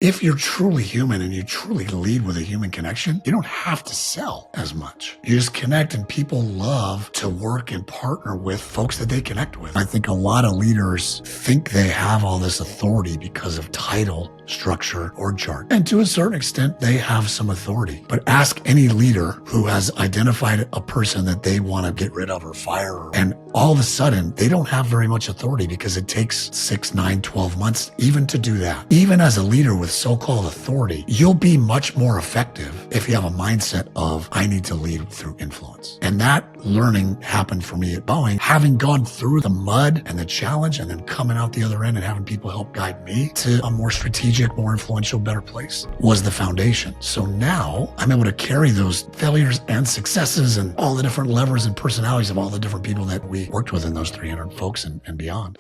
If you're truly human and you truly lead with a human connection, you don't have to sell as much. You just connect, and people love to work and partner with folks that they connect with. I think a lot of leaders think they have all this authority because of title, structure, or chart. And to a certain extent, they have some authority. But ask any leader who has identified a person that they want to get rid of or fire, and all of a sudden, they don't have very much authority because it takes 6, 9, 12 months even to do that. Even as a leader with so-called authority, you'll be much more effective if you have a mindset of, I need to lead through influence. And that learning happened for me at Boeing, having gone through the mud and the challenge and then coming out the other end and having people help guide me to a more strategic, more influential, better place was the foundation. So now I'm able to carry those failures and successes and all the different levers and personalities of all the different people that we worked with in those 300 folks and beyond.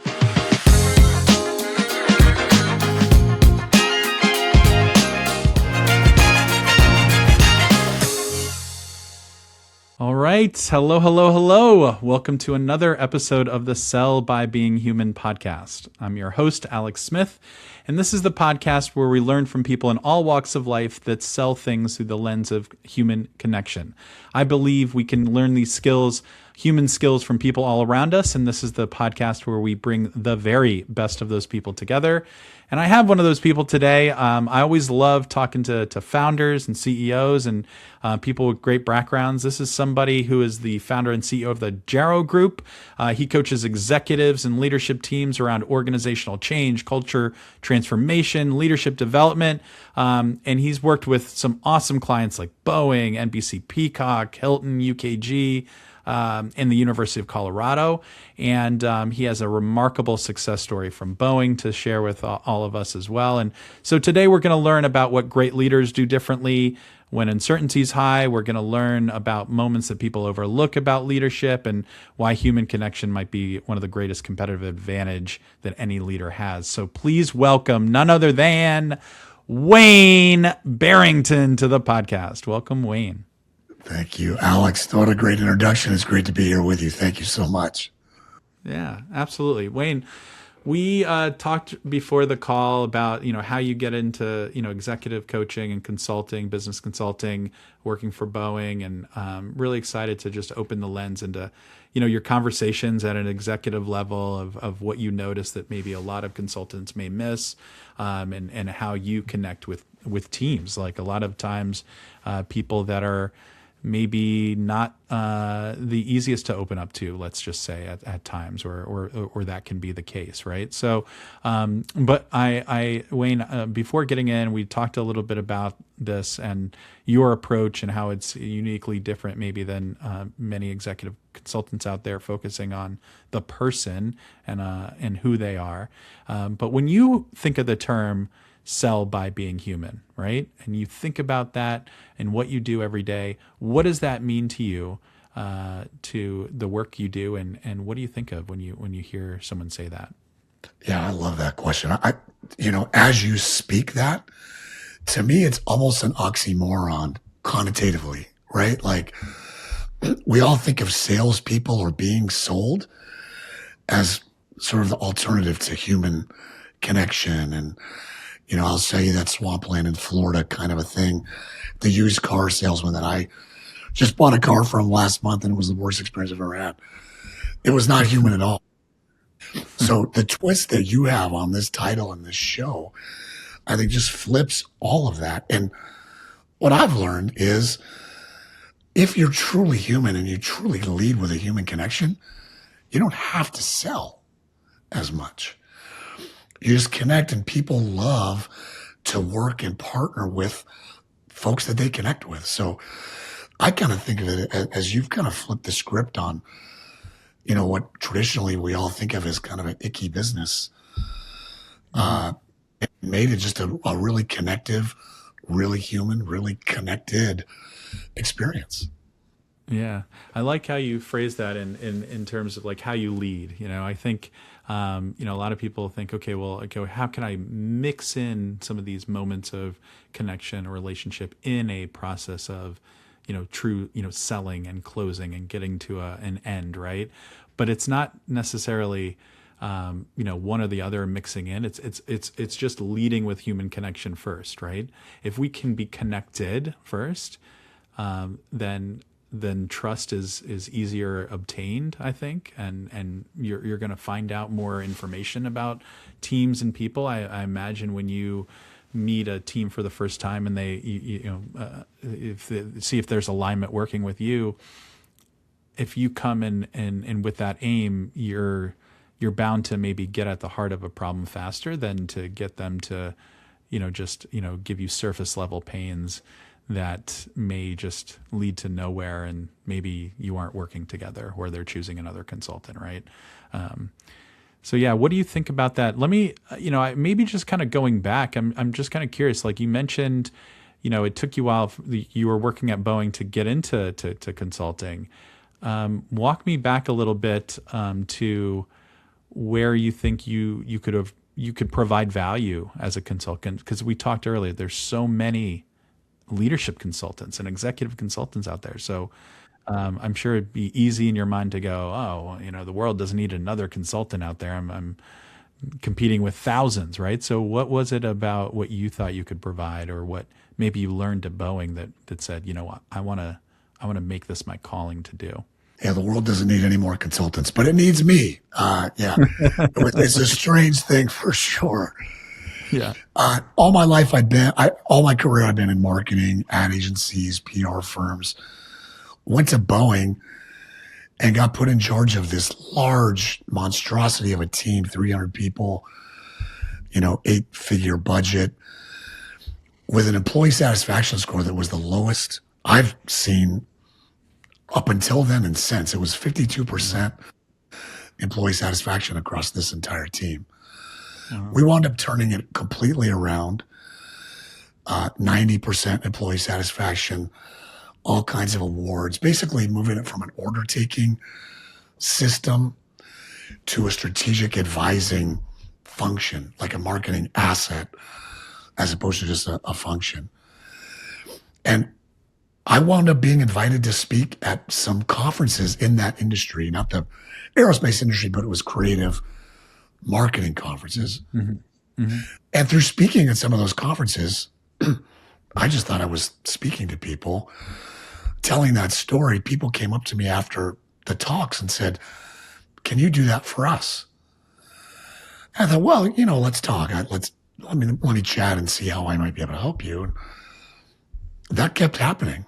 All right. Hello, hello, hello. Welcome to another episode of the Sell by Being Human podcast. I'm your host, Alex Smith, and this is the podcast where we learn from people in all walks of life that sell things through the lens of human connection. I believe we can learn these skills, human skills, from people all around us, and this is the podcast where we bring the very best of those people together. And I have one of those people today. I always love talking to founders and CEOs and people with great backgrounds. This is somebody who is the founder and CEO of the Jaro Group. He coaches executives and leadership teams around organizational change, culture transformation, leadership development. And he's worked with some awesome clients like Boeing, NBC Peacock, Hilton, UKG, in the University of Colorado. And he has a remarkable success story from Boeing to share with all of us as well. And so today we're going to learn about what great leaders do differently when uncertainty is high. We're going to learn about moments that people overlook about leadership and why human connection might be one of the greatest competitive advantage that any leader has. So please welcome none other than Wayne Barrington to the podcast. Welcome, Wayne. Thank you, Alex. What a great introduction. It's great to be here with you. Thank you so much. Yeah, absolutely. Wayne, we talked before the call about, how you get into, executive coaching and consulting, business consulting, working for Boeing, and really excited to just open the lens into, your conversations at an executive level of what you notice that maybe a lot of consultants may miss, and how you connect with teams. Like a lot of times people that are maybe not the easiest to open up to, let's just say at times, or that can be the case, right? So, but Wayne, before getting in, we talked a little bit about this and your approach and how it's uniquely different maybe than many executive consultants out there focusing on the person and who they are. But when you think of the term sell by being human, right? And you think about that and what you do every day. What does that mean to you, to the work you do, and what do you think of when you hear someone say that? Yeah, I love that question. As you speak that, to me, it's almost an oxymoron connotatively, right? Like we all think of salespeople or being sold as sort of the alternative to human connection. And I'll sell you that swampland in Florida kind of a thing. The used car salesman that I just bought a car from last month, and it was the worst experience I've ever had. It was not human at all. So the twist that you have on this title and this show, I think just flips all of that. And what I've learned is if you're truly human and you truly lead with a human connection, you don't have to sell as much. You just connect, and people love to work and partner with folks that they connect with. So I kind of think of it as you've kind of flipped the script on, what traditionally we all think of as kind of an icky business. It made it just a really connective, really human, really connected experience. Yeah, I like how you phrase that in terms of like how you lead. I think a lot of people think, okay, how can I mix in some of these moments of connection or relationship in a process of true selling and closing and getting to an end, right? But it's not necessarily one or the other mixing in. It's just leading with human connection first, right? If we can be connected first, then trust is easier obtained, I think, and you're going to find out more information about teams and people. I imagine when you meet a team for the first time and see if there's alignment working with you, if you come and with that aim, you're bound to maybe get at the heart of a problem faster than to get them to, just give you surface level pains that may just lead to nowhere, and maybe you aren't working together, or they're choosing another consultant, right? So yeah, what do you think about that? Let me, maybe just kind of going back, I'm just kind of curious. Like you mentioned, it took you a while. You were working at Boeing to get into to consulting. Walk me back a little bit to where you think you could provide value as a consultant, because we talked earlier. There's so many leadership consultants and executive consultants out there. So I'm sure it'd be easy in your mind to go, oh, the world doesn't need another consultant out there. I'm competing with thousands, right? So what was it about what you thought you could provide, or what maybe you learned at Boeing that said, I want to make this my calling to do? Yeah, the world doesn't need any more consultants, but it needs me. Yeah, it's a strange thing for sure. Yeah. All my life, all my career, I've been in marketing, ad agencies, PR firms. Went to Boeing and got put in charge of this large monstrosity of a team, 300 people, 8-figure budget, with an employee satisfaction score that was the lowest I've seen up until then and since. It was 52% employee satisfaction across this entire team. We wound up turning it completely around, 90% employee satisfaction, all kinds of awards, basically moving it from an order-taking system to a strategic advising function, like a marketing asset, as opposed to just a function. And I wound up being invited to speak at some conferences in that industry, not the aerospace industry, but it was creative marketing conferences. Mm-hmm. Mm-hmm. And through speaking at some of those conferences, I just thought I was speaking to people, telling that story. People came up to me after the talks and said, "Can you do that for us?" And I thought, well, let's talk. Let me chat and see how I might be able to help you. And that kept happening.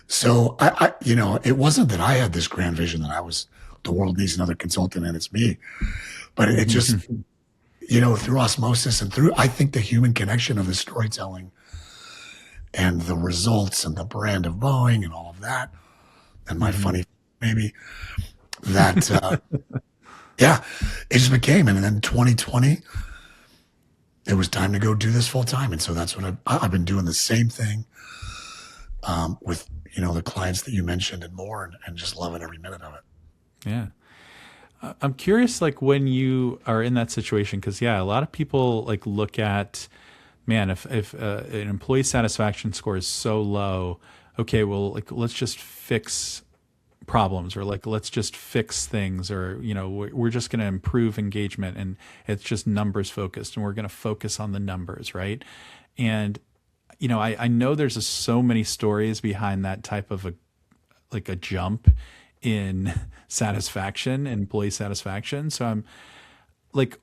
So it wasn't that I had this grand vision that the world needs another consultant and it's me, but it just, through osmosis and through, I think, the human connection of the storytelling and the results and the brand of Boeing and all of that, and my funny, maybe that, yeah, it just became. And then 2020, it was time to go do this full time. And so that's what I've been doing, the same thing with, the clients that you mentioned and more, and just loving every minute of it. Yeah. I'm curious, like when you are in that situation, because a lot of people like look at, man, if an employee satisfaction score is so low, okay, well, like let's just fix problems, or like let's just fix things, or we're just going to improve engagement, and it's just numbers focused, and we're going to focus on the numbers, right? And I know there's so many stories behind that type of a jump in satisfaction, employee satisfaction. So I'm like,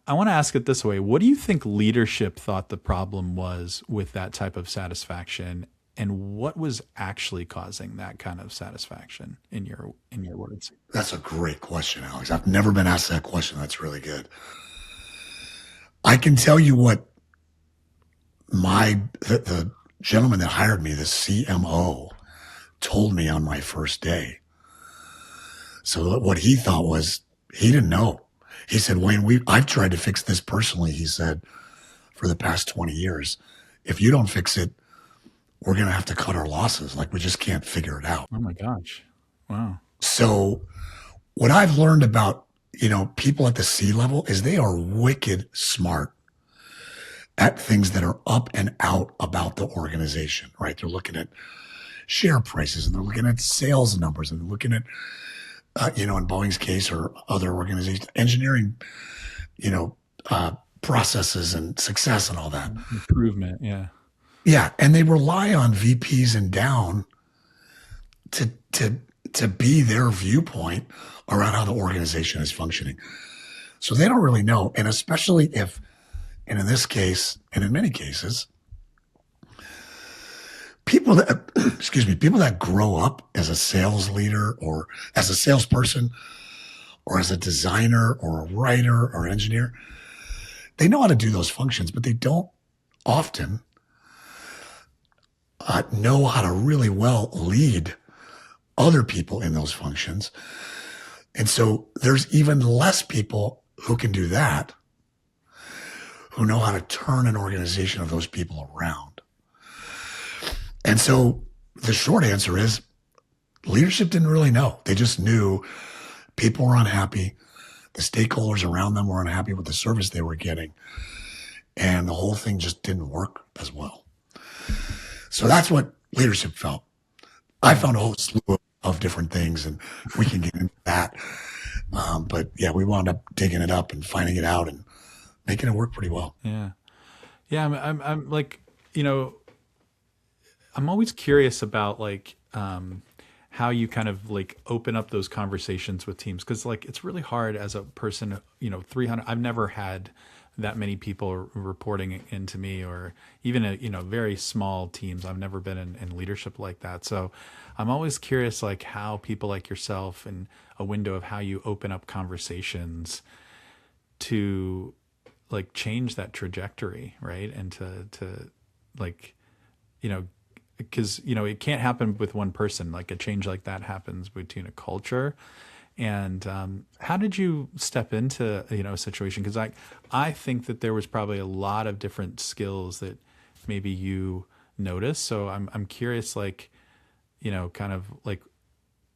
I want to ask it this way. What do you think leadership thought the problem was with that type of satisfaction, and what was actually causing that kind of satisfaction in your words? That's a great question, Alex. I've never been asked that question. That's really good. I can tell you what the gentleman that hired me, the CMO, told me on my first day. So what he thought was, he didn't know. He said, "Wayne, I've tried to fix this personally," he said, "for the past 20 years. If you don't fix it, we're going to have to cut our losses. Like, we just can't figure it out." Oh my gosh. Wow. So what I've learned about, people at the C level is they are wicked smart at things that are up and out about the organization, right? They're looking at share prices, and they're looking at sales numbers, and they're looking at in Boeing's case or other organizations, engineering, you know, processes and success and all that. Improvement. Yeah. Yeah, and they rely on VPs and down to to to be their viewpoint around how the organization is functioning. So they don't really know, and especially if, and in this case, and in many cases, people that people that grow up as a sales leader or as a salesperson or as a designer or a writer or engineer, they know how to do those functions, but they don't often know how to really well lead other people in those functions. And so there's even less people who can do that, who know how to turn an organization of those people around. And so the short answer is leadership didn't really know. They just knew people were unhappy. The stakeholders around them were unhappy with the service they were getting. And the whole thing just didn't work as well. So that's what leadership felt. I found a whole slew of different things, and we can get into that. But yeah, we wound up digging it up and finding it out and making it work pretty well. Yeah. Yeah. I'm like, I'm always curious about like, how you kind of like open up those conversations with teams. Cause like, it's really hard as a person, 300, I've never had that many people reporting into me, or even very small teams. I've never been in leadership like that. So I'm always curious, like how people like yourself and a window of how you open up conversations to like change that trajectory. Right. And to like, because, it can't happen with one person. Like a change like that happens between a culture. And how did you step into a situation? Because I think that there was probably a lot of different skills that maybe you noticed. So I'm curious, like kind of like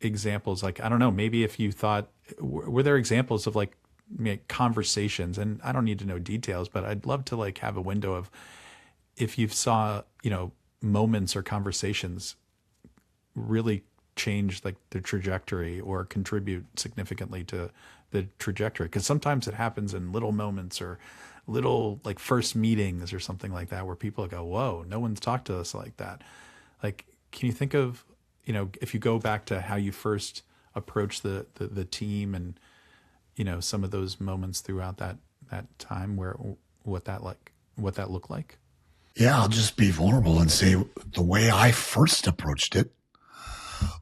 examples. Like I don't know, maybe if you thought, were there examples of like conversations? And I don't need to know details, but I'd love to like have a window of if you saw moments or conversations really change like the trajectory or contribute significantly to the trajectory, because sometimes it happens in little moments or little like first meetings or something like that where people go, whoa, no one's talked to us like that. Like, can you think of if you go back to how you first approached the team and some of those moments throughout that time, where what that looked like? Yeah, I'll just be vulnerable and say the way I first approached it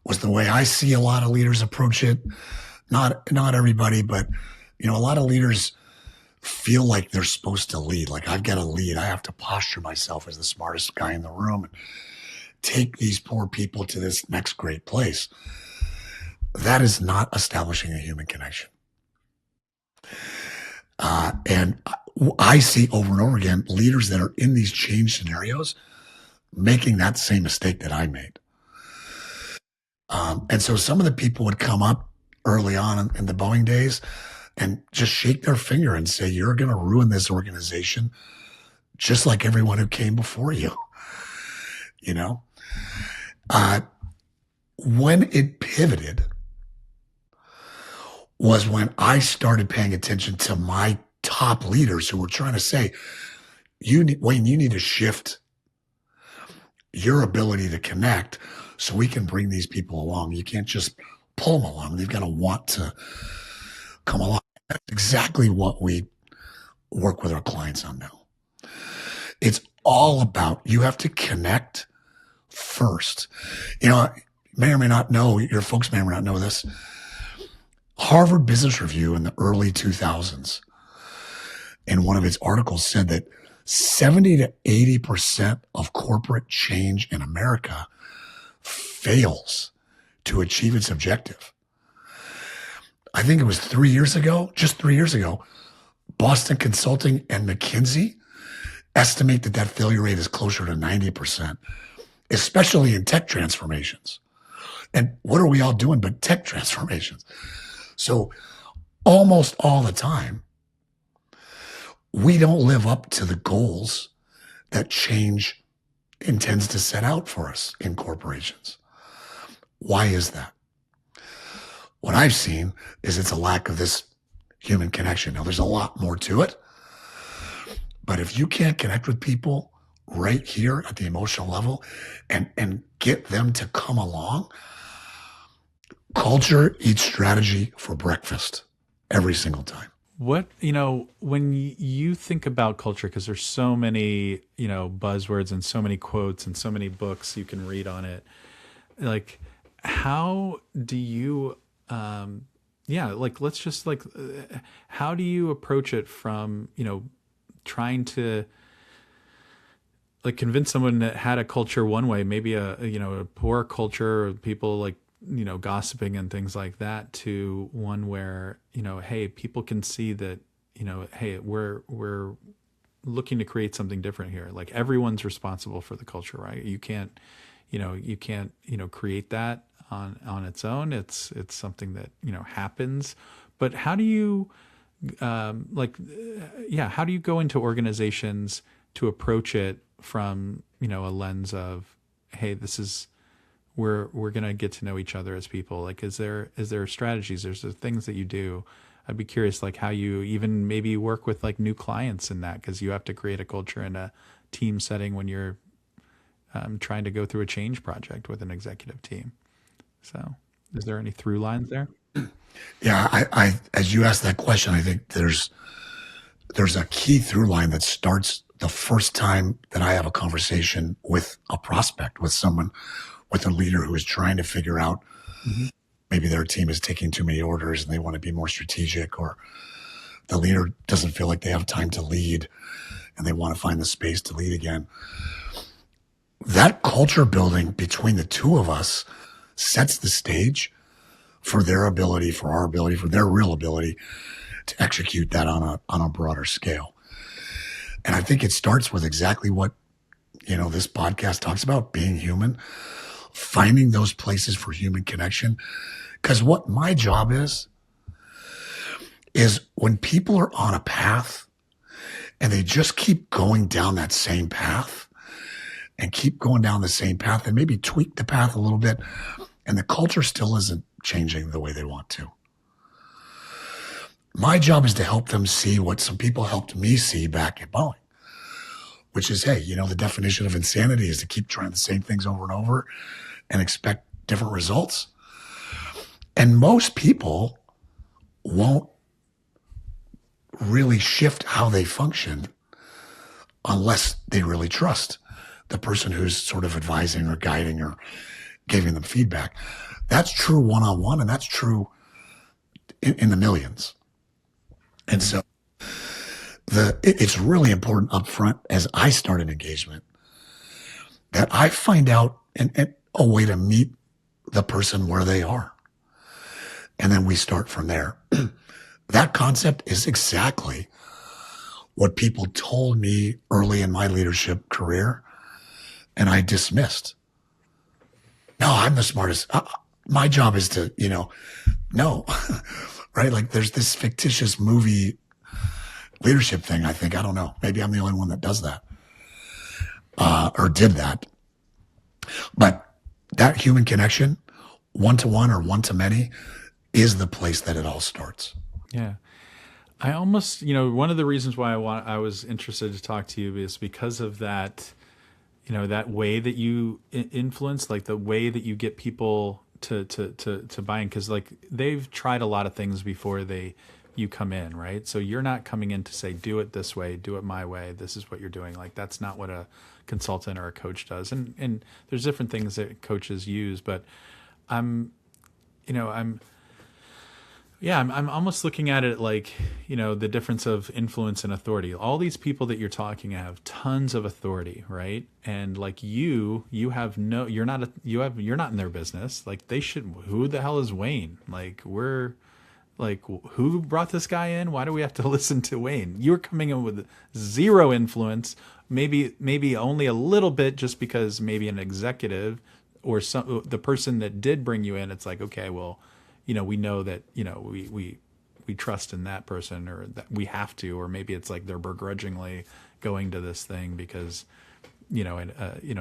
was the way I see a lot of leaders approach it. Not everybody, but a lot of leaders feel like they're supposed to lead. Like I've got to lead. I have to posture myself as the smartest guy in the room and take these poor people to this next great place. That is not establishing a human connection. And I see over and over again leaders that are in these change scenarios making that same mistake that I made. And so some of the people would come up early on in the Boeing days and just shake their finger and say, you're going to ruin this organization just like everyone who came before you. When it pivoted was when I started paying attention to my top leaders who were trying to say, Wayne, you need to shift your ability to connect so we can bring these people along. You can't just pull them along. They've got to want to come along. That's exactly what we work with our clients on now. It's all about, you have to connect first. May or may not know, your folks may or may not know this. Harvard Business Review in the early 2000s, in one of its articles, said that 70 to 80% of corporate change in America fails to achieve its objective. I think it was 3 years ago, just 3 years ago, Boston Consulting and McKinsey estimate that failure rate is closer to 90%, especially in tech transformations. And what are we all doing but tech transformations? So almost all the time, we don't live up to the goals that change intends to set out for us in corporations. Why is that? What I've seen is it's a lack of this human connection. Now, there's a lot more to it, but if you can't connect with people right here at the emotional level and get them to come along, culture eats strategy for breakfast every single time. What, when you think about culture, because there's so many, buzzwords and so many quotes and so many books you can read on it, like, how do you, let's just how do you approach it from, trying to like convince someone that had a culture one way, maybe a poor culture, people like, gossiping and things like that, to one where, hey, people can see that, hey, we're looking to create something different here. Like, everyone's responsible for the culture, right? You can't create that on its own. It's something that, happens. But how do you, how do you go into organizations to approach it from, a lens of, hey, this is, we're going to get to know each other as people. Like, is there strategies, there's the things that you do? I'd be curious, like, how you even maybe work with like new clients in that, because you have to create a culture in a team setting when you're trying to go through a change project with an executive team. So is there any through lines there? Yeah, I as you asked that question, I think there's a key through line that starts the first time that I have a conversation with a prospect, with someone, with a leader who is trying to figure out, Mm-hmm. maybe their team is taking too many orders and they want to be more strategic, or the leader doesn't feel like they have time to lead and they want to find the space to lead again. That culture building between the two of us sets the stage for their ability, for our ability, for their real ability to execute that on a broader scale. And I think it starts with exactly what, this podcast talks about, being human, finding those places for human connection. Because what my job is when people are on a path and they just keep going down that same path and keep going down the same path and maybe tweak the path a little bit, and the culture still isn't changing the way they want to. My job is to help them see what some people helped me see back at Boeing, which is, hey, the definition of insanity is to keep trying the same things over and over and expect different results. And most people won't really shift how they function unless they really trust the person who's sort of advising or guiding or giving them feedback. That's true one-on-one, and that's true in the millions. And so it's really important up front, as I start an engagement, that I find out a way to meet the person where they are. And then we start from there. That concept is exactly what people told me early in my leadership career, and I dismissed. No, I'm the smartest. My job is to, no, right? Like, there's this fictitious movie leadership thing, I think. I don't know. Maybe I'm the only one that does that, or did that. But that human connection, one-to-one or one-to-many, is the place that it all starts. Yeah. I almost, one of the reasons why I was interested to talk to you is because of that, that way that you influence, like the way that you get people to buy in. Cause like they've tried a lot of things before you come in, right? So you're not coming in to say, do it this way, do it my way. This is what you're doing. Like, that's not what a consultant or a coach does. And there's different things that coaches use, but I'm almost looking at it like, the difference of influence and authority. All these people that you're talking have tons of authority, right? And like you're not in their business. Like, who the hell is Wayne? Like, who brought this guy in? Why do we have to listen to Wayne? You're coming in with zero influence, maybe only a little bit, just because maybe an executive or the person that did bring you in, it's like, okay, well, we know that, we trust in that person, or that we have to, or maybe it's like they're begrudgingly going to this thing because,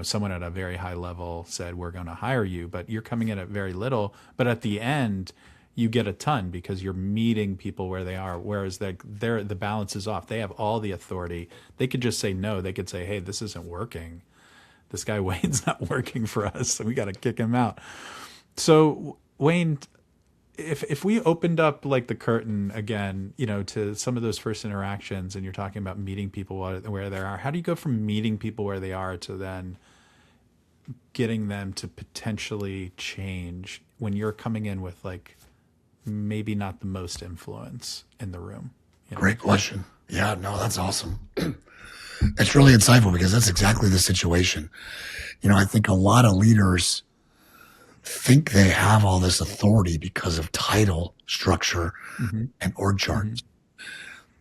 someone at a very high level said, we're going to hire you, but you're coming in at very little. But at the end, you get a ton because you're meeting people where they are. Whereas the balance is off. They have all the authority. They could just say no. They could say, hey, this isn't working. This guy Wayne's not working for us. So we got to kick him out. So Wayne, if we opened up like the curtain again, to some of those first interactions, and you're talking about meeting people where they are, how do you go from meeting people where they are to then getting them to potentially change when you're coming in with like maybe not the most influence in the room? Great question. Yeah, no, that's awesome. It's really insightful because that's exactly the situation. I think a lot of leaders think they have all this authority because of title, structure, and org charts.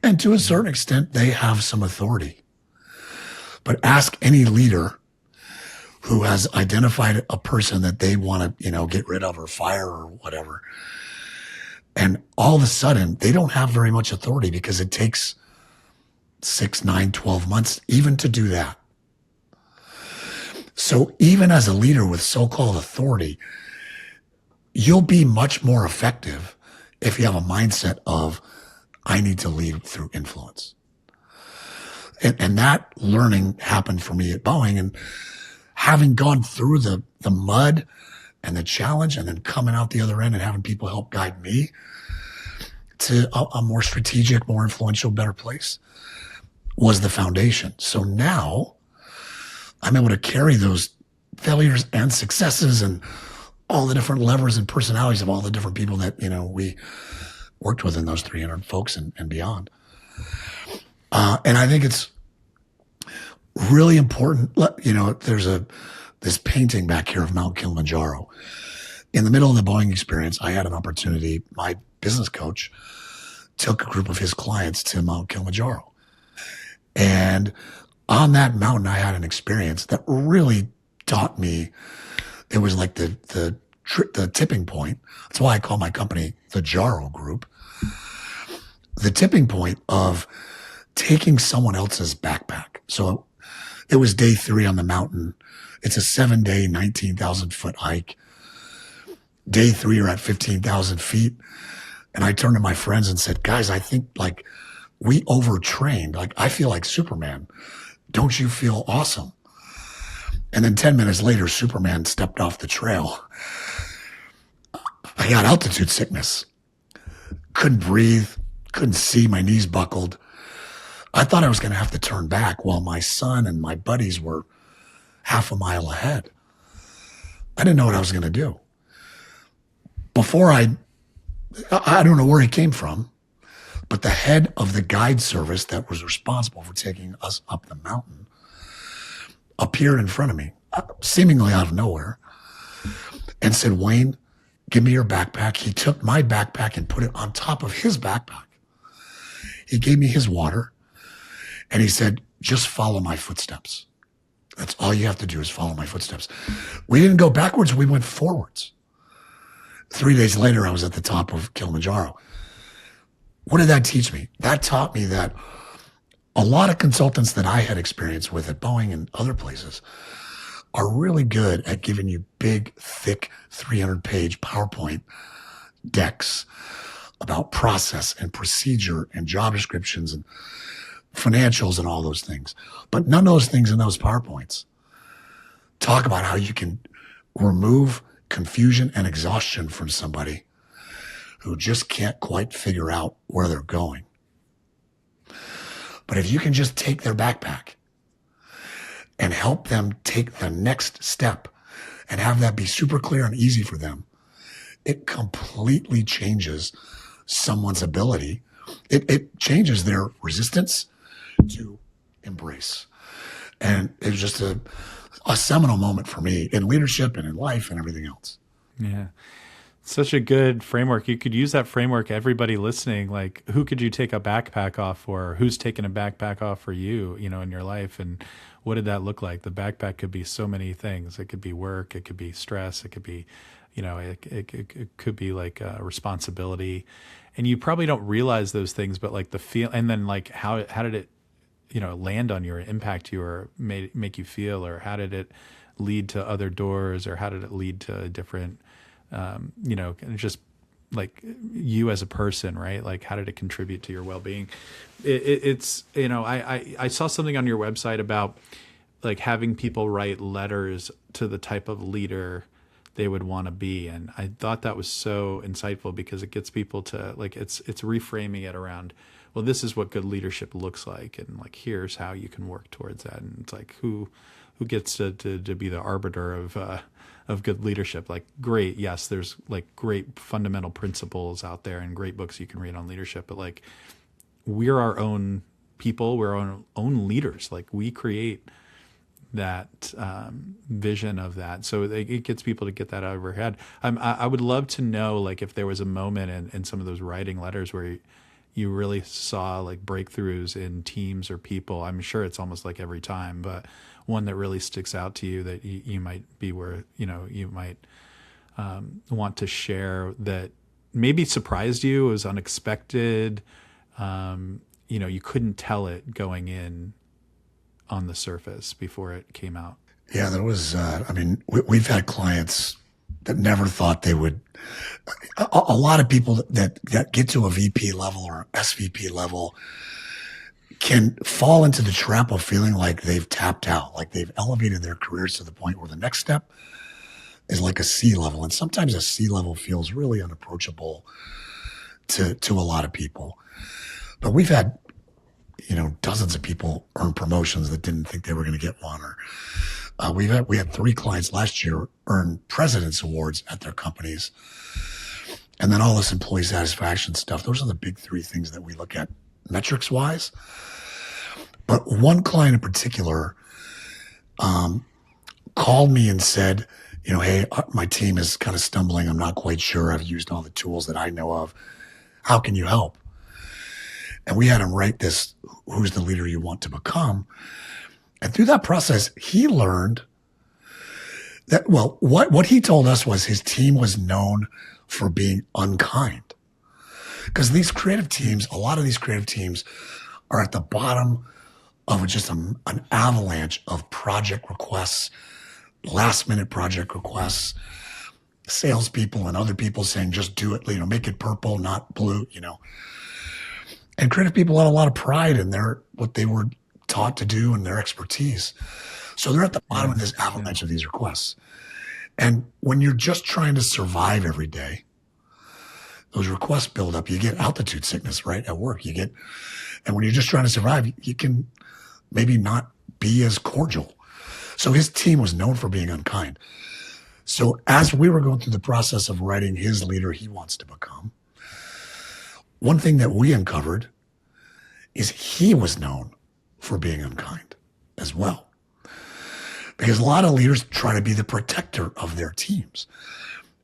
And to a certain extent, they have some authority. But ask any leader who has identified a person that they want to, get rid of or fire or whatever. And all of a sudden, they don't have very much authority because it takes 6, 9, 12 months even to do that. So even as a leader with so-called authority, you'll be much more effective if you have a mindset of, I need to lead through influence. And that learning happened for me at Boeing. And having gone through the mud and the challenge and then coming out the other end and having people help guide me to a more strategic, more influential, better place was the foundation. So now I'm able to carry those failures and successes and all the different levers and personalities of all the different people that, we worked with in those 300 folks and beyond. And I think it's really important. There's this painting back here of Mount Kilimanjaro. In the middle of the Boeing experience, I had an opportunity. My business coach took a group of his clients to Mount Kilimanjaro. And on that mountain, I had an experience that really taught me. It was like the tipping point. That's why I call my company the Jaro Group. The tipping point of taking someone else's backpack. So it was day 3 on the mountain. It's a 7-day, 19,000 foot hike. Day 3, you're at 15,000 feet. And I turned to my friends and said, guys, I think like we overtrained. Like I feel like Superman. Don't you feel awesome? And then 10 minutes later, Superman stepped off the trail. I got altitude sickness. Couldn't breathe, couldn't see, my knees buckled. I thought I was going to have to turn back while my son and my buddies were half a mile ahead. I didn't know what I was going to do. Before I don't know where he came from, but the head of the guide service that was responsible for taking us up the mountain appeared in front of me, seemingly out of nowhere, and said, Wayne, give me your backpack. He took my backpack and put it on top of his backpack. He gave me his water, and he said, just follow my footsteps. That's all you have to do is follow my footsteps. We didn't go backwards. We went forwards. 3 days later, I was at the top of Kilimanjaro. What did that teach me? That taught me that a lot of consultants that I had experience with at Boeing and other places are really good at giving you big, thick, 300-page PowerPoint decks about process and procedure and job descriptions and financials and all those things. But none of those things in those PowerPoints talk about how you can remove confusion and exhaustion from somebody who just can't quite figure out where they're going. But if you can just take their backpack and help them take the next step and have that be super clear and easy for them, it completely changes someone's ability. It changes their resistance to embrace. And it was just a seminal moment for me in leadership and in life and everything else. Yeah. Such a good framework. You could use that framework. Everybody listening, like who could you take a backpack off for? Who's taking a backpack off for you, in your life? And what did that look like? The backpack could be so many things. It could be work. It could be stress. It could be, it could be like a responsibility. And you probably don't realize those things, but like the feel, and then like how did it, land on you or impact you or make you feel, or how did it lead to other doors, or how did it lead to a different, just like you as a person, right? Like how did it contribute to your well-being? It's, you know, I saw something on your website about like having people write letters to the type of leader they would want to be. And I thought that was so insightful because it gets people to like, it's reframing it around, well, this is what good leadership looks like. And like, here's how you can work towards that. And it's like, who gets to be the arbiter of good leadership? Like, great. Yes. There's like great fundamental principles out there and great books you can read on leadership, but like we're our own people. We're our own leaders. Like we create that vision of that. So it gets people to get that out of their head. I would love to know, like, if there was a moment in some of those writing letters where you really saw like breakthroughs in teams or people. I'm sure it's almost like every time, but one that really sticks out to you that you might be where, you know, you might want to share that maybe surprised you, was unexpected. You know, you couldn't tell it going in on the surface before it came out. Yeah, there was, I mean, we've had clients that never thought they would, a lot of people that get to a VP level or SVP level can fall into the trap of feeling like they've tapped out, like they've elevated their careers to the point where the next step is like a C level. And sometimes a C level feels really unapproachable to a lot of people. But we've had, you know, dozens of people earn promotions that didn't think they were going to get one. Or we had 3 clients last year earn president's awards at their companies. And then all this employee satisfaction stuff. Those are the big 3 things that we look at metrics wise. But one client in particular called me and said, you know, hey, my team is kind of stumbling. I'm not quite sure. I've used all the tools that I know of. How can you help? And we had him write this, who's the leader you want to become? And through that process, he learned that, well, what he told us was his team was known for being unkind. Because these creative teams, a lot of these creative teams are at the bottom of just an avalanche of project requests, last minute project requests, salespeople and other people saying, just do it, you know, make it purple, not blue, you know. And creative people had a lot of pride in what they were taught to do and their expertise. So they're at the bottom of this avalanche of these requests. And when you're just trying to survive every day, those requests build up. You get altitude sickness, right, at work. And when you're just trying to survive, you can maybe not be as cordial. So his team was known for being unkind. So as we were going through the process of writing his leader he wants to become, one thing that we uncovered is he was known for being unkind as well. Because a lot of leaders try to be the protector of their teams.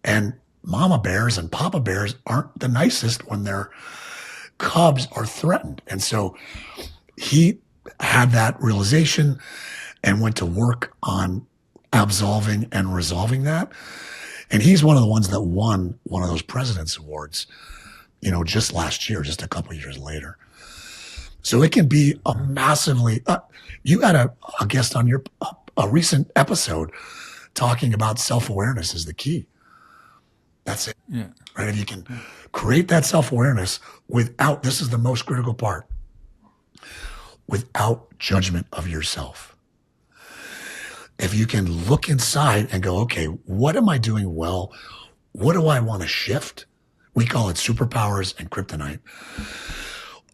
And mama bears and papa bears aren't the nicest when their cubs are threatened. And so he had that realization and went to work on absolving and resolving that. And he's one of the ones that won one of those President's Awards, you know, just last year, just a couple of years later. So it can be a massively, you had a guest on a recent episode talking about self-awareness is the key. That's it. Yeah. Right. If you can create that self-awareness without, this is the most critical part, without judgment of yourself. If you can look inside and go, okay, what am I doing well? What do I want to shift? We call it superpowers and kryptonite.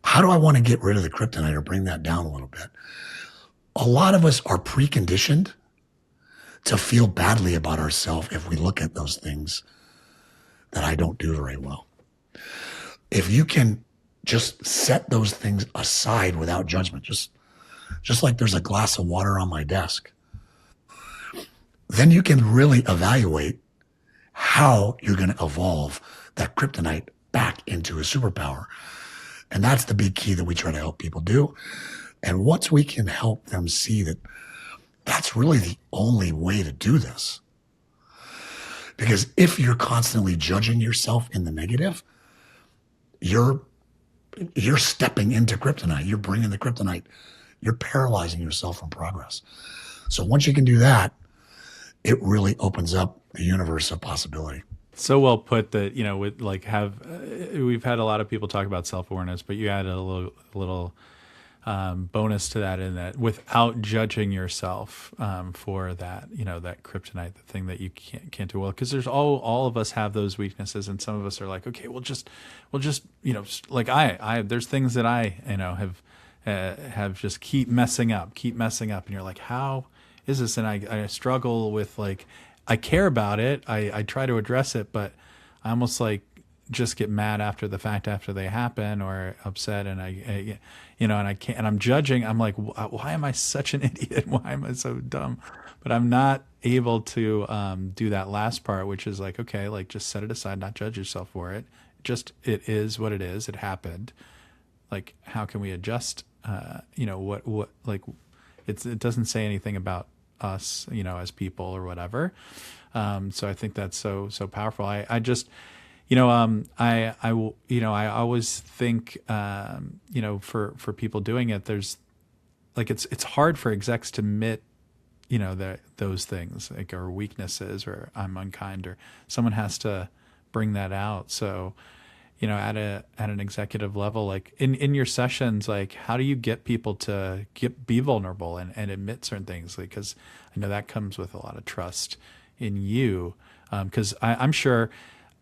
How do I want to get rid of the kryptonite or bring that down a little bit? A lot of us are preconditioned to feel badly about ourselves if we look at those things that I don't do very well. If you can just set those things aside without judgment, just like there's a glass of water on my desk, then you can really evaluate how you're going to evolve that kryptonite back into a superpower. And that's the big key that we try to help people do. And once we can help them see that that's really the only way to do this. Because if you're constantly judging yourself in the negative, you're stepping into kryptonite. You're bringing the kryptonite. You're paralyzing yourself from progress. So once you can do that, it really opens up the universe of possibility. So well put that, with like we've had a lot of people talk about self-awareness, but you add a little bonus to that, in that without judging yourself for that, that kryptonite, the thing that you can't do well, because there's all of us have those weaknesses, and some of us are like, okay, we'll just like I there's things that I have just keep messing up, and you're like, how is this? And I struggle with, like, I care about it, I try to address it, but I almost like just get mad after the fact, after they happen, or upset, and and I can't, and I'm judging. I'm like, why am I such an idiot? Why am I so dumb? But I'm not able to do that last part, which is like, okay, like, just set it aside, not judge yourself for it. Just, it is what it is. It happened. Like, how can we adjust? What like, it doesn't say anything about us, as people or whatever. So I think that's so powerful. I just, I always think, for people doing it, there's like, it's hard for execs to admit, that those things, like, are weaknesses, or I'm unkind, or someone has to bring that out. So, at an executive level, like in your sessions, like, how do you get people to be vulnerable and admit certain things? Like, because I know that comes with a lot of trust in you. Because I'm sure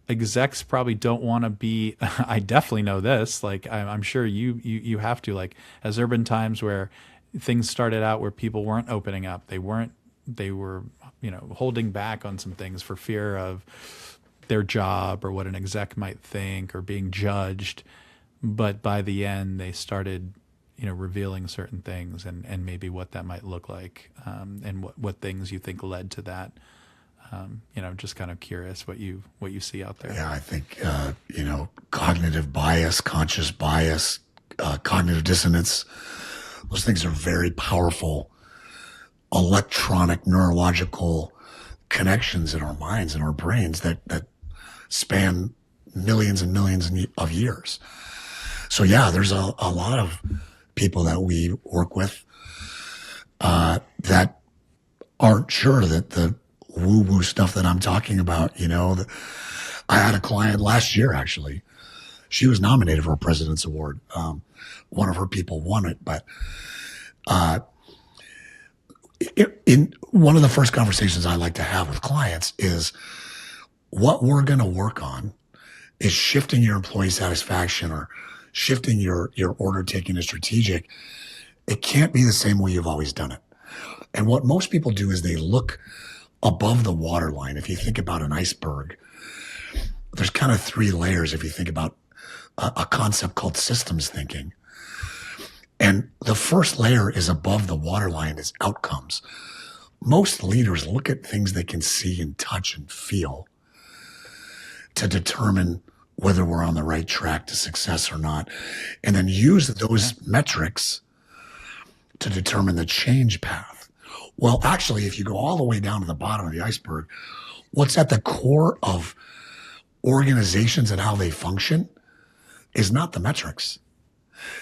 execs probably don't want to be, I definitely know this, like, I'm sure you have to, like, as there have been times where things started out where people weren't opening up. They were, holding back on some things for fear of their job or what an exec might think, or being judged. But by the end, they started, revealing certain things, and maybe what that might look like, and what things you think led to that. Just kind of curious what you see out there. Yeah, I think, cognitive bias, conscious bias, cognitive dissonance, those things are very powerful electronic neurological connections in our minds and our brains that span millions and millions of years. So yeah, there's a lot of people that we work with that aren't sure that the woo-woo stuff that I'm talking about, I had a client last year, actually. She was nominated for a President's Award. One of her people won it, but in one of the first conversations I like to have with clients is, what we're going to work on is shifting your employee satisfaction, or shifting your order taking to strategic. It can't be the same way you've always done it. And what most people do is they look above the waterline. If you think about an iceberg, there's kind of three layers. If you think about a concept called systems thinking, and the first layer is above the waterline, is outcomes. Most leaders look at things they can see and touch and feel to determine whether we're on the right track to success or not, and then use those metrics to determine the change path. Well, actually, if you go all the way down to the bottom of the iceberg, what's at the core of organizations and how they function is not the metrics.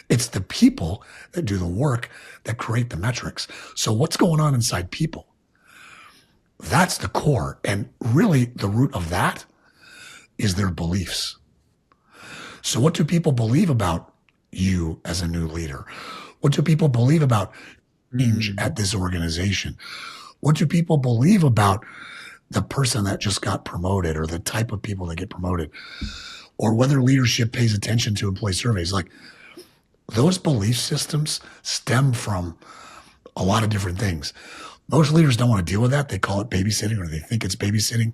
It's the people that do the work that create the metrics. So what's going on inside people? That's the core. And really, the root of that is their beliefs. So what do people believe about you as a new leader? What do people believe about change at this organization? What do people believe about the person that just got promoted, or the type of people that get promoted, or whether leadership pays attention to employee surveys? Like, those belief systems stem from a lot of different things. Most leaders don't want to deal with that. They call it babysitting, or they think it's babysitting.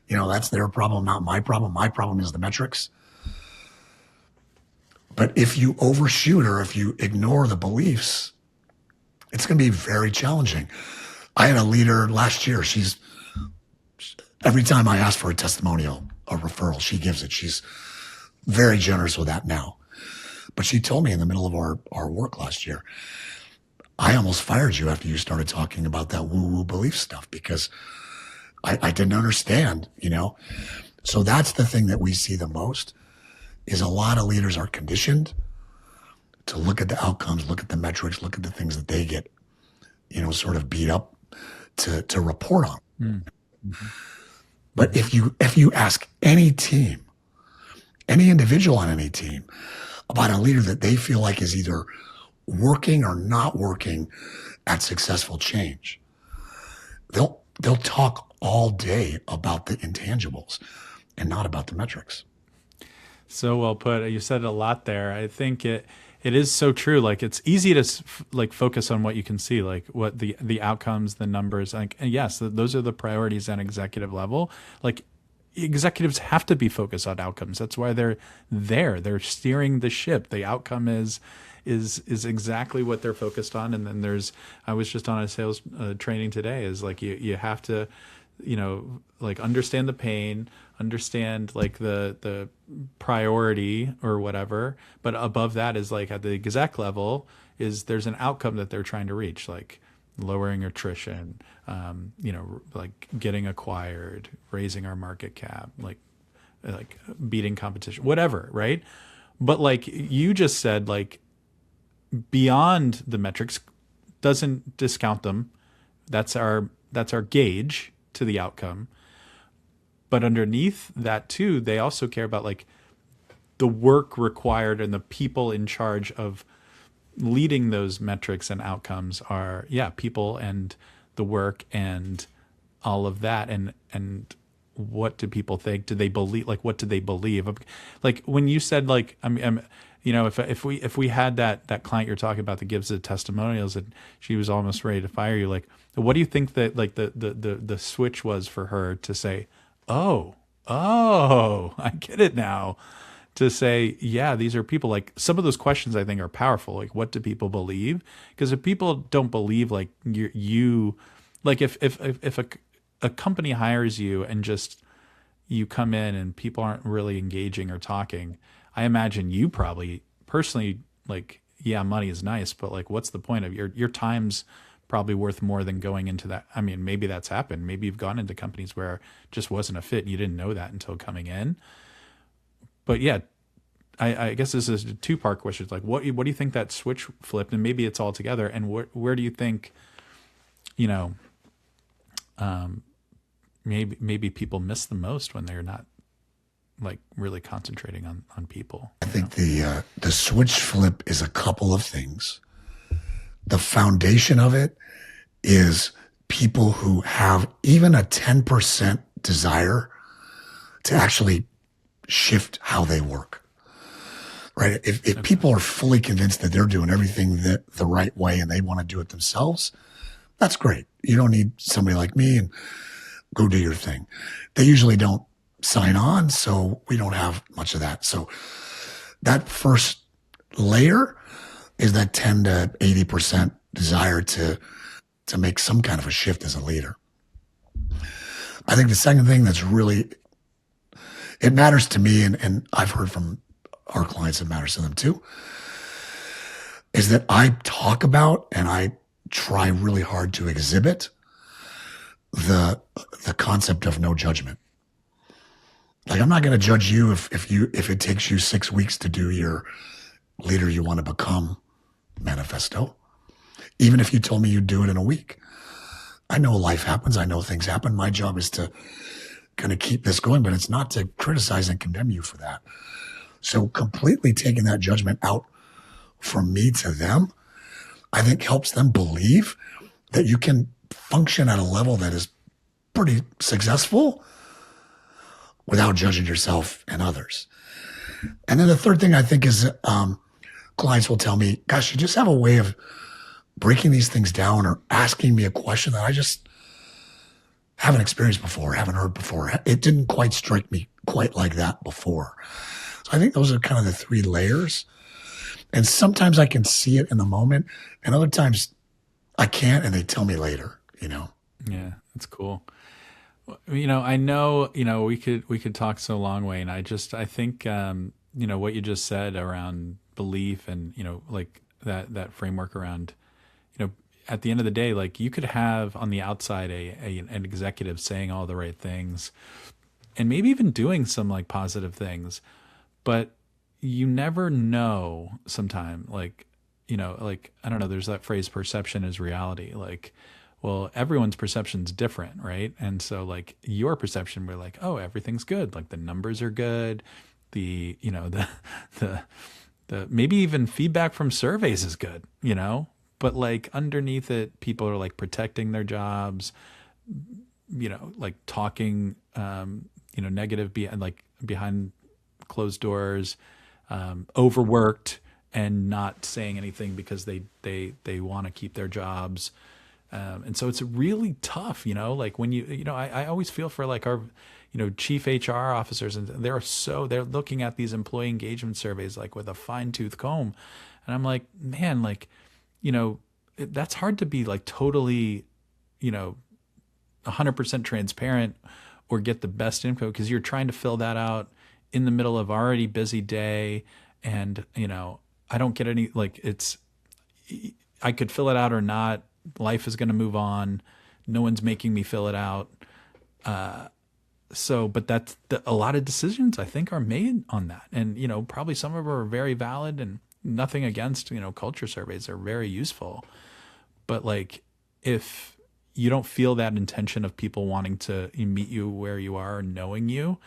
That's their problem, not my problem. My problem is the metrics. But if you overshoot, or if you ignore the beliefs, it's going to be very challenging. I had a leader last year. Every time I ask for a testimonial, a referral, she gives it. She's very generous with that now. But she told me in the middle of our work last year, I almost fired you after you started talking about that woo-woo belief stuff, because I didn't understand, So that's the thing that we see the most, is a lot of leaders are conditioned to look at the outcomes, look at the metrics, look at the things that they get, sort of beat up to report on. Mm-hmm. But if you ask any team, any individual on any team about a leader that they feel like is either working or not working at successful change, they'll talk all day about the intangibles and not about the metrics. So well put. You said a lot there. I think it is so true. Like it's easy to like focus on what you can see, like what the outcomes, the numbers. Like and yes, those are the priorities at executive level. Like executives have to be focused on outcomes. That's why they're there. They're steering the ship. The outcome is exactly what they're focused on. And then I was just on a sales training today. Is like you have to, like understand the pain, understand like the priority or whatever. But above that is like at the exec level is there's an outcome that they're trying to reach, like lowering attrition, like getting acquired, raising our market cap, like beating competition, whatever, right? But like you just said, like beyond the metrics doesn't discount them. That's our gauge to the outcome. But underneath that too, they also care about like the work required and the people in charge of leading those metrics and outcomes are people and the work and all of that. And what do people think? Do they believe, like, what do they believe? Like when you said like, if we had that client you're talking about that gives the testimonials and she was almost ready to fire you, like, what do you think that like the switch was for her to say, oh, I get it now. To say, yeah, these are people. Like some of those questions I think are powerful. Like, what do people believe? Because if people don't believe, like you like if a company hires you and just you come in and people aren't really engaging or talking, I imagine you probably personally like, yeah, money is nice, but like, what's the point of your time's probably worth more than going into that. I mean, maybe that's happened. Maybe you've gone into companies where it just wasn't a fit and you didn't know that until coming in. But yeah, I guess this is a two-part question. Like, what do you think that switch flipped? And maybe it's all together. And where do you think, maybe people miss the most when they're not like really concentrating on people? I think the switch flip is a couple of things. The foundation of it is people who have even a 10% desire to actually shift how they work, right? If people are fully convinced that they're doing everything the right way and they want to do it themselves, that's great. You don't need somebody like me and go do your thing. They usually don't sign on, so we don't have much of that. So that first layer is that 10 to 80% desire to make some kind of a shift as a leader. I think the second thing that's really, it matters to me, and I've heard from our clients it matters to them too, is that I talk about and I try really hard to exhibit the concept of no judgment. Like, I'm not going to judge you if it takes you 6 weeks to do your leader you want to become manifesto, even if you told me you'd do it in a week. I know life happens. I know things happen. My job is to kind of keep this going, but it's not to criticize and condemn you for that. So completely taking that judgment out from me to them, I think helps them believe that you can function at a level that is pretty successful without judging yourself and others. And then the third thing I think is clients will tell me, gosh, you just have a way of breaking these things down or asking me a question that I just haven't experienced before, haven't heard before. It didn't quite strike me quite like that before. So I think those are kind of the three layers. And sometimes I can see it in the moment, and other times I can't, and they tell me later, Yeah, that's cool. I know, we could talk so long, Wayne. I think, what you just said around belief and, like that framework around, at the end of the day, like you could have on the outside an executive saying all the right things and maybe even doing some like positive things, but you never know sometime, like, like, I don't know, there's that phrase, perception is reality. Like Well, everyone's perception's different, right? And so like your perception, we're like, oh, everything's good. Like the numbers are good. The, the, the maybe even feedback from surveys is good, but like underneath it, people are like protecting their jobs, like talking, negative like behind closed doors, overworked and not saying anything because they want to keep their jobs. And so it's really tough, like when I always feel for like our, chief HR officers, and they're looking at these employee engagement surveys like with a fine tooth comb. And I'm like, man, like, that's hard to be like totally, 100% transparent or get the best info because you're trying to fill that out in the middle of already busy day. And, I don't get any, like, I could fill it out or not. Life is going to move on. No one's making me fill it out. But that's a lot of decisions I think are made on that. And, probably some of them are very valid and nothing against, culture surveys are very useful. But like, if you don't feel that intention of people wanting to meet you where you are, knowing you,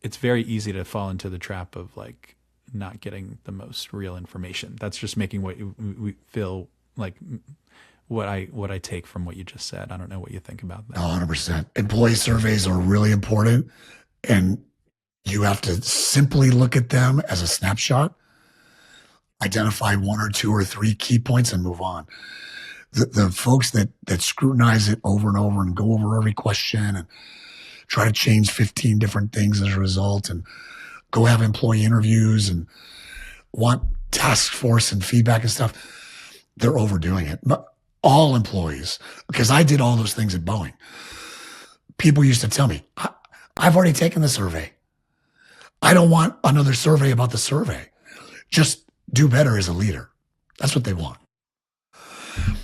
it's very easy to fall into the trap of like not getting the most real information. That's just making what we feel like what I take from what you just said. I don't know what you think about that. 100%. Employee surveys are really important, and you have to simply look at them as a snapshot, identify one or two or three key points, and move on. The folks that scrutinize it over and over and go over every question and try to change 15 different things as a result and go have employee interviews and want task force and feedback and stuff, they're overdoing it. But all employees, because I did all those things at Boeing. People used to tell me, I've already taken the survey. I don't want another survey about the survey. Just do better as a leader. That's what they want.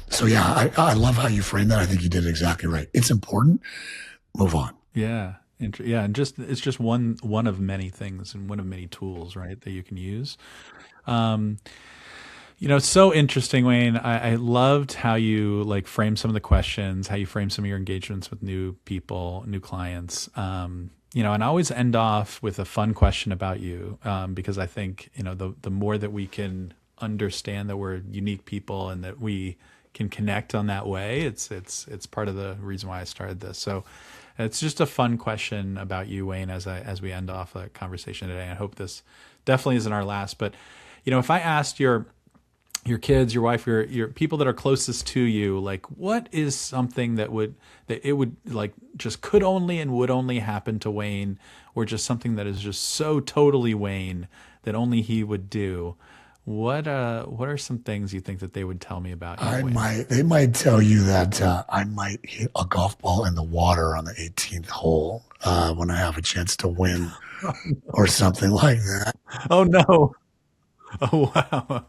So yeah, I love how you framed that. I think you did it exactly right. It's important. Move on. Yeah. Yeah. And it's just one of many things and one of many tools, right, that you can use. It's so interesting, Wayne. I loved how you like frame some of the questions, how you frame some of your engagements with new people, new clients. And I always end off with a fun question about you, because I think, the more that we can understand that we're unique people and that we can connect on that way, it's part of the reason why I started this. So it's just a fun question about you, Wayne, as we end off a conversation today. I hope this definitely isn't our last, but if I asked your kids, your wife, your people that are closest to you, like what is something that it would like just could only and would only happen to Wayne, or just something that is just so totally Wayne that only he would do? What are some things you think that they would tell me about you, Wayne? They might tell you that I might hit a golf ball in the water on the 18th hole when I have a chance to win or something like that. Oh no. Oh wow.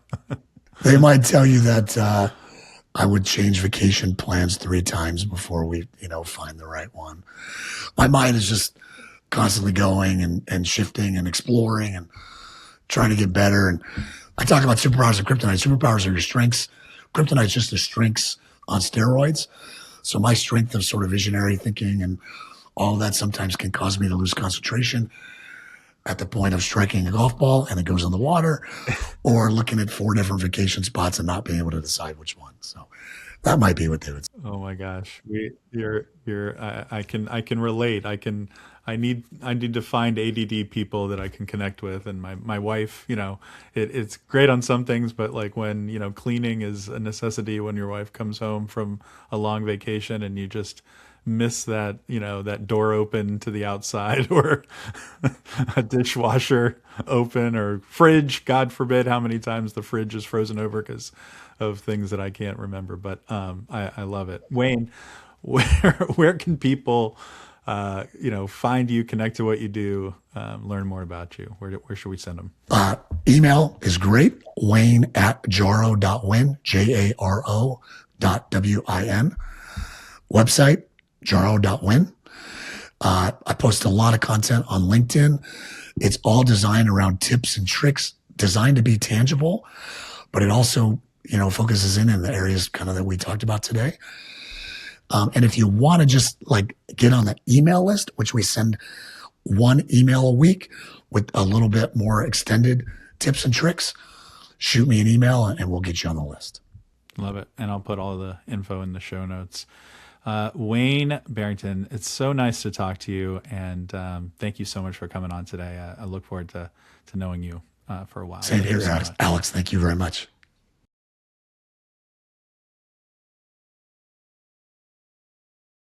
They might tell you that I would change vacation plans 3 times before we, find the right one. My mind is just constantly going and shifting and exploring and trying to get better. And I talk about superpowers and kryptonite. Superpowers are your strengths. Kryptonite's just the strengths on steroids. So my strength of sort of visionary thinking and all of that sometimes can cause me to lose concentration at the point of striking a golf ball and it goes in the water, or looking at 4 different vacation spots and not being able to decide which one. So that might be what they would say. Oh my gosh. I can relate. I need to find ADD people that I can connect with. And my wife, it's great on some things, but like when, cleaning is a necessity when your wife comes home from a long vacation and you just miss that, that door open to the outside, or a dishwasher open, or fridge, God forbid how many times the fridge is frozen over because of things that I can't remember. But I love it. Wayne, where can people find you, connect to what you do, learn more about you? Where should we send them? Email is great. Wayne@jaro.win, JARO.WIN. Website, jaro.win. I post a lot of content on LinkedIn. It's all designed around tips and tricks, designed to be tangible, but it also, focuses in the areas kind of that we talked about today. And if you want to just like get on the email list, which we send one email a week with a little bit more extended tips and tricks, shoot me an email and we'll get you on the list. Love it. And I'll put all the info in the show notes. Wayne Barrington, it's so nice to talk to you. And thank you so much for coming on today. I look forward to knowing you for a while. Same here, Alex. Thank you very much.